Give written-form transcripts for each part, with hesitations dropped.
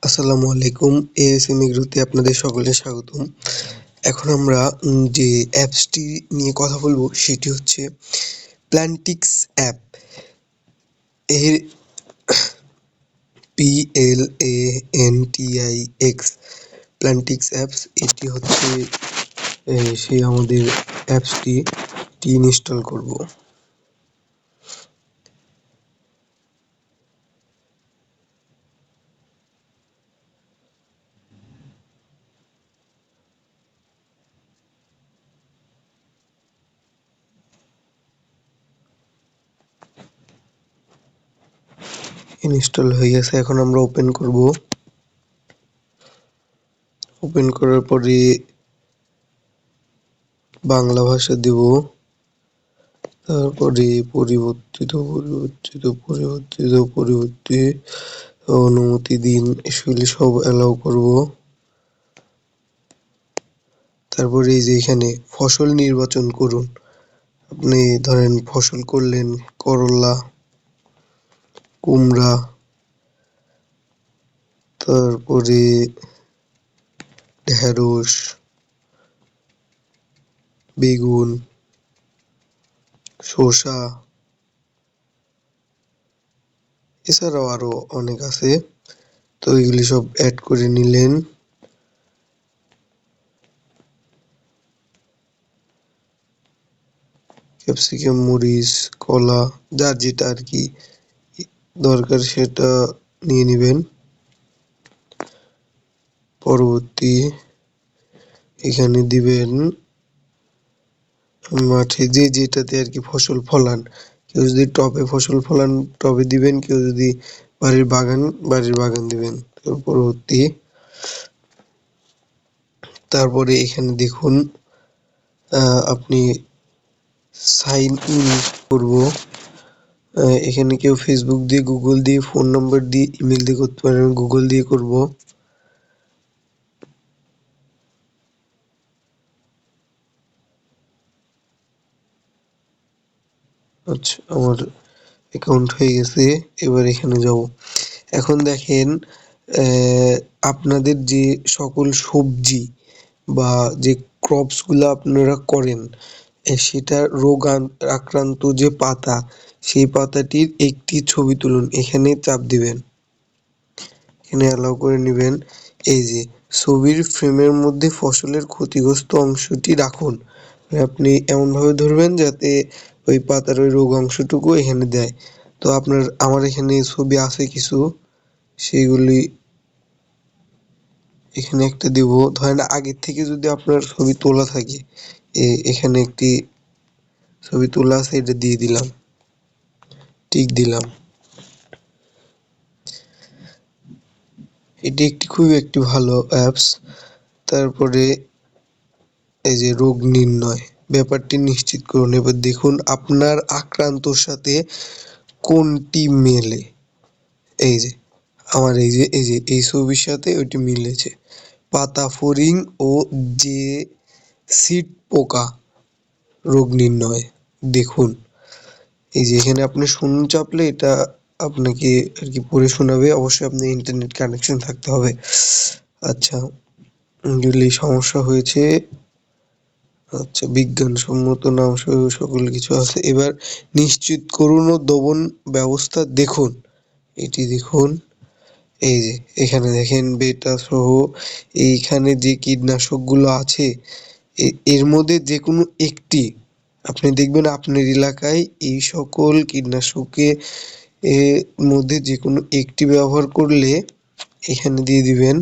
আসসালামু আলাইকুম। এএসএম এগ্রোতে আপনাদের সকলকে স্বাগতম। এখন আমরা যে অ্যাপসটি নিয়ে কথা বলবো সেটি হচ্ছে প্ল্যান্টিক্স অ্যাপ। এর PLANTIX প্ল্যান্টিক্স অ্যাপস এটি হচ্ছে সেই আমাদের অ্যাপসটি ইনস্টল করব। ইনস্টল হয়ে গেছে, এখন আমরা ওপেন করব। ওপেন করার পরে বাংলা ভাষা দেব, তারপরে পরিবর্তিত অনুমতি দিন, এগুলি সব অ্যালাউ করব। তারপরে এই যে এখানে ফসল নির্বাচন করুন। আপনি ধরেন ফসল করলেন করলা, কুমড়া, তারপরে ঢেঁড়স, বেগুন, শসা, এছাড়াও আরো অনেক আছে। তো এগুলি সব অ্যাড করে নিলেন। ক্যাপসিকাম, মরিচ, কলা, যার যেটা আর কি দরকার সেটা নিয়ে নেবেন। পরবর্তী এখানে দিবেন মাঠে যে যেটাতে আর কি ফসল ফলান। কেউ যদি টবে ফসল ফলান টবে দিবেন, কেউ যদি বাড়ির বাগান দিবেন। পরবর্তী তারপরে এখানে দেখুন আপনি সাইন ইন করব। এখানে কেউ ফেসবুক দিয়ে, গুগল দিয়ে, ফোন নাম্বার দিয়ে, ইমেল দিয়ে করতে পারেন। গুগল দিয়ে করব। আচ্ছা, আমার অ্যাকাউন্ট হয়ে গেছে। এবার এখানে যাব। এখন দেখেন আপনাদের যে সকল সবজি বা যে ক্রপস গুলা আপনারা করেন সেটার আক্রান্ত যে পাতা, সেই পাতাটির একটি ছবি তুলুন। এখানে চাপ দিবেন, এখানে অ্যালাউ করে নিবেন। এই যে ছবির ফ্রেমের মধ্যে ফসলের ক্ষতিগ্রস্ত অংশটি রাখুন। আপনি এমনভাবে ধরবেন যাতে ওই পাতার ওই রোগ অংশটুকু এখানে দেয়। তো আমার এখানে ছবি আছে কিছু, সেগুলি এখানে একটা দিব। ধরেন আগের থেকে যদি আপনার ছবি তোলা থাকে, এখানে একটি ছবি তোলা আছে, এটা দিয়ে দিলাম, টিক দিলাম। এটি খুবই একটি ভালো অ্যাপস। তারপরে এই যে রোগ নির্ণয় ব্যাপারটি নিশ্চিত করুন। এবার দেখুন আপনার আক্রান্তর সাথে কোনটি মেলে। এই যে আমার এই ছবির সাথে ওইটি মিলেছে। পাতা ফড়িং ও যে সিড পোকা রোগ নির্ণয় দেখুন। এই যে এখানে আপনি শূন্য চাপলে এটা আপনাকে আর কি পড়ে শোনাবে। অবশ্যই আপনার ইন্টারনেট কানেকশন থাকতে হবে। আচ্ছা, যদি সমস্যা হয়েছে, আচ্ছা বিজ্ঞানসম্মত নাম সহ সকল কিছু আছে। এবার নিশ্চিত করুন ও দমন ব্যবস্থা দেখুন। এটি দেখুন। এই যে এখানে দেখেন বেটা সহ এইখানে যে কীটনাশকগুলো আছে এর মধ্যে যে কোনো একটি আপনি দেখবেন আপনার এলাকায় এই সকল কীটনাশকের এর মধ্যে যে কোনো একটি ব্যবহার করলে এখানে দিয়ে দিবেন।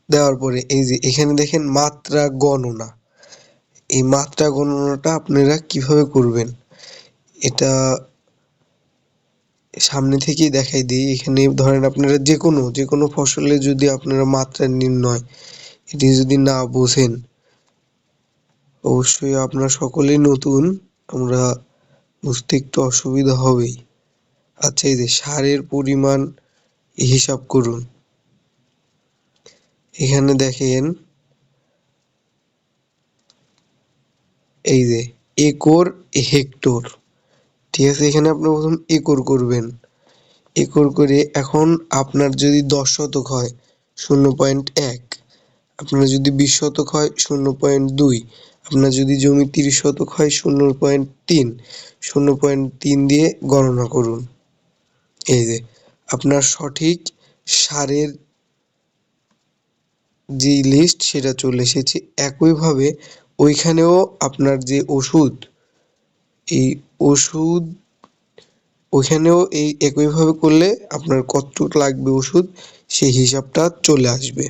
দেওয়ার পরে এই যে এখানে দেখেন মাত্রা গণনা। এই মাত্রা গণনাটা আপনারা কিভাবে করবেন এটা সামনে থেকেই দেখাই দিই। এখানে ধরেন আপনারা যে কোনো ফসলে যদি আপনারা মাত্রা নির্ণয় এটি যদি না বোঝেন, অবশ্যই আপনারা সকলেই নতুন, আমরা বুঝতে একটু অসুবিধা হবেই। আচ্ছা, এই যে সারের পরিমাণ হিসাব করুন। এখানে দেখেন এই যে একর, হেক্টর, ঠিক আছে। এখানে আপনি প্রথম একর করবেন। একর করে এখন আপনার যদি 10 শতক হয় 0.1, আপনার যদি 20 শতক হয় 0.2, আপনার যদি জমি 30 শতক হয় 0.3, 0.3 দিয়ে গণনা করুন। এই যে আপনার সঠিক সারের যে লিস্ট সেটা চলে এসেছে। একইভাবে ওইখানেও আপনার যে ওষুধ, এই ওষুধ ওইখানেও এই একইভাবে করলে আপনার কতটুক লাগবে ওষুধ সেই হিসাবটা চলে আসবে।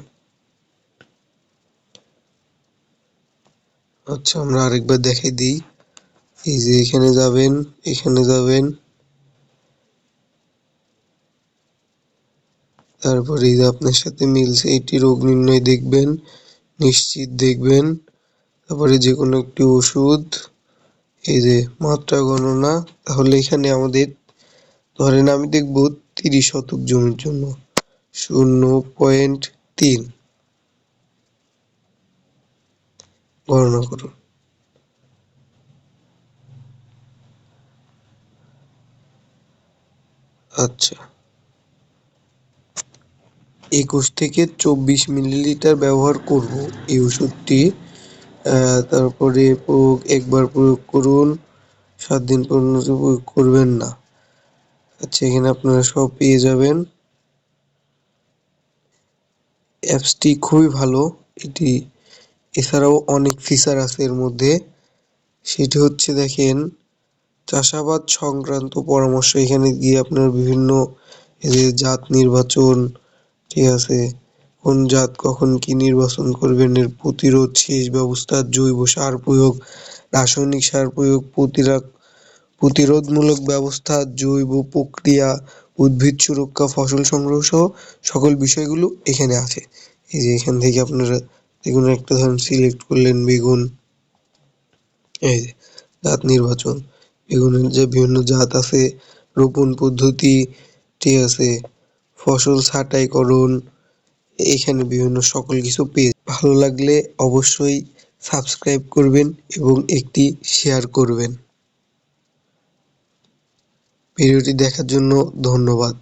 আচ্ছা, আমরা আরেকবার দেখাই দিই। এই যে এখানে যাবেন, এখানে যাবেন, তারপরে এই যে আপনার সাথে মিলছে এটি রোগ নির্ণয় দেখবেন, নিশ্চিত দেখবেন, তারপরে যে কোনো একটি ওষুধ, এই যে মাত্রা গণনা। তাহলে এখানে আমাদের ধরেন আমি দেখব 30 শতক জমির জন্য 0.3 গণনা করুন। আচ্ছা, 21 থেকে 24 মিলিলিটার ব্যবহার করব এই ওষুধটি। তারপরে একবার প্রয়োগ করুন, 7 দিন পর্যন্ত প্রয়োগ করবেন না। আচ্ছা, এখানে আপনারা সব পেয়ে যাবেন। অ্যাপসটি খুবই ভালো। এটি এছাড়াও অনেক ফিচার আছে এর মধ্যে। সেটি হচ্ছে দেখেন, চাষাবাদ সংক্রান্ত পরামর্শ। এখানে গিয়ে আপনার বিভিন্ন এই যে জাত নির্বাচন, ঠিক আছে, কোন জাত কখন কি নির্বাচন করবেন, এর প্রতিরোধ, সেচ ব্যবস্থা, জৈব সার প্রয়োগ, রাসায়নিক সার প্রয়োগ, প্রতিরোধমূলক ব্যবস্থা, জৈব প্রক্রিয়া, উদ্ভিদ সুরক্ষা, ফসল সংগ্রহ সহ সকল বিষয়গুলো এখানে আছে। এই যে এখান থেকে আপনারা যেকোনো একটা ধরেন সিলেক্ট করলেন বেগুন, এই যে জাত নির্বাচন, বেগুনের যে বিভিন্ন জাত আছে, রোপণ পদ্ধতি, ঠিক আছে, ফসল ছাঁটাইকরণ, এখানে বিভিন্ন সকল কিছু পেয়ে ভালো লাগলে অবশ্যই সাবস্ক্রাইব করবেন এবং একটি শেয়ার করবেন। ভিডিওটি দেখার জন্য ধন্যবাদ।